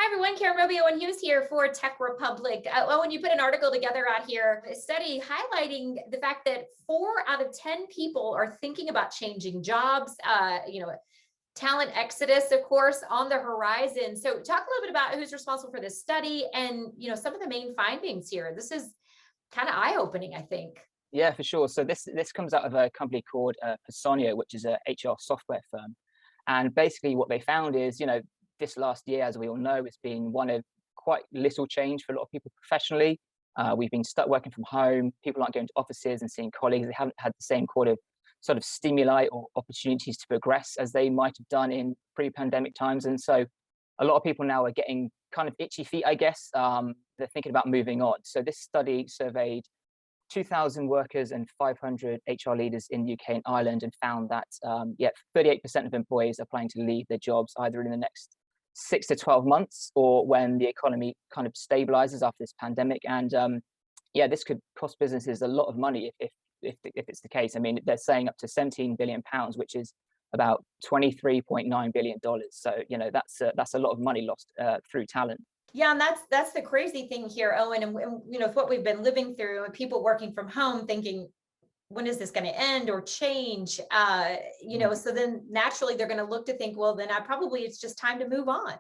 Hi everyone, Karen Roby, Owen Hughes here for TechRepublic. Owen, you put an article together out here, a study highlighting the fact that 4 out of 10 people are thinking about changing jobs. Talent exodus, of course, on the horizon. So talk a little bit about who's responsible for this study and, some of the main findings here. This is kind of eye-opening, I think. Yeah, for sure. So this comes out of a company called Personio, which is a HR software firm. And basically what they found is, this last year, as we all know, it's been one of quite little change for a lot of people professionally. We've been stuck working from home. People aren't going to offices and seeing colleagues. They haven't had the same sort of stimuli or opportunities to progress as they might have done in pre-pandemic times. And so a lot of people now are getting kind of itchy feet, I guess. They're thinking about moving on. So this study surveyed 2,000 workers and 500 HR leaders in the UK and Ireland and found that 38% of employees are planning to leave their jobs either in the next 6 to 12 months or when the economy kind of stabilizes after this pandemic. And this could cost businesses a lot of money if it's the case. I mean, they're saying up to £17 billion, which is about $23.9 billion. So, that's a lot of money lost through talent. Yeah, and that's the crazy thing here, Owen, and with what we've been living through, and people working from home thinking, when is this going to end or change? So then naturally they're going to look to think, well, then it's just time to move on.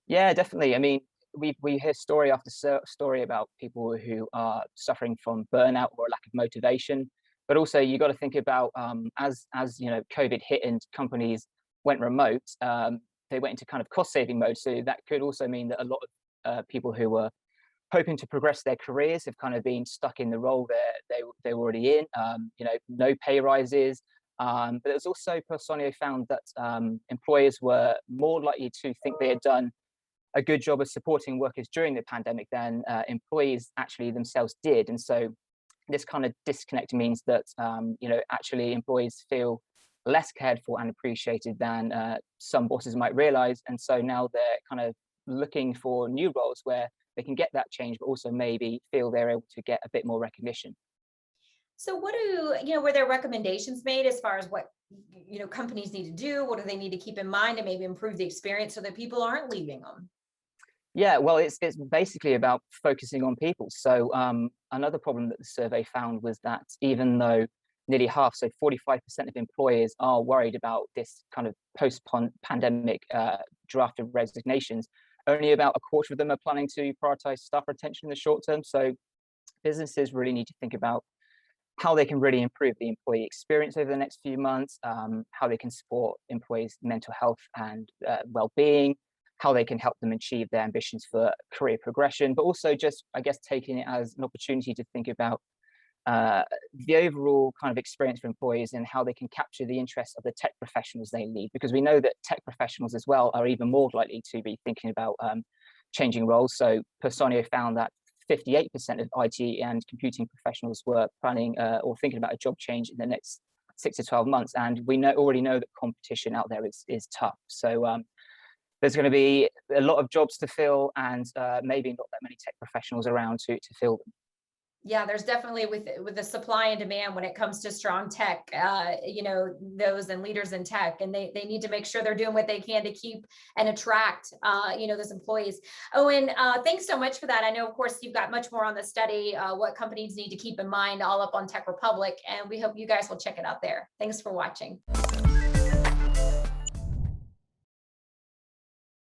Yeah, definitely. I mean, we hear story after story about people who are suffering from burnout or a lack of motivation, but also you got to think about as COVID hit and companies went remote. They went into kind of cost-saving mode. So that could also mean that a lot of people who were hoping to progress their careers have kind of been stuck in the role they were already in. No pay rises. But there's also Personio found that employers were more likely to think they had done a good job of supporting workers during the pandemic than employees actually themselves did. And so this kind of disconnect means that actually employees feel less cared for and appreciated than some bosses might realize. And so now they're kind of looking for new roles where they can get that change, but also maybe feel they're able to get a bit more recognition. So were there recommendations made as far as what, companies need to do? What do they need to keep in mind to maybe improve the experience so that people aren't leaving them? Yeah, well, it's basically about focusing on people. So another problem that the survey found was that even though nearly half, so 45% of employers are worried about this kind of post-pandemic draft of resignations, only about a quarter of them are planning to prioritize staff retention in the short term. So businesses really need to think about how they can really improve the employee experience over the next few months, how they can support employees' mental health and well-being, how they can help them achieve their ambitions for career progression, but also just, I guess, taking it as an opportunity to think about the overall kind of experience for employees and how they can capture the interest of the tech professionals they lead, because we know that tech professionals as well are even more likely to be thinking about changing roles. So Personio found that 58% of IT and computing professionals were planning or thinking about a job change in the next 6 to 12 months. And we already know that competition out there is tough. So there's going to be a lot of jobs to fill and maybe not that many tech professionals around to fill them. Yeah, there's definitely with the supply and demand when it comes to strong tech, those and leaders in tech, and they need to make sure they're doing what they can to keep and attract, those employees. Owen, thanks so much for that. I know, of course, you've got much more on the study, what companies need to keep in mind, all up on TechRepublic, and we hope you guys will check it out there. Thanks for watching.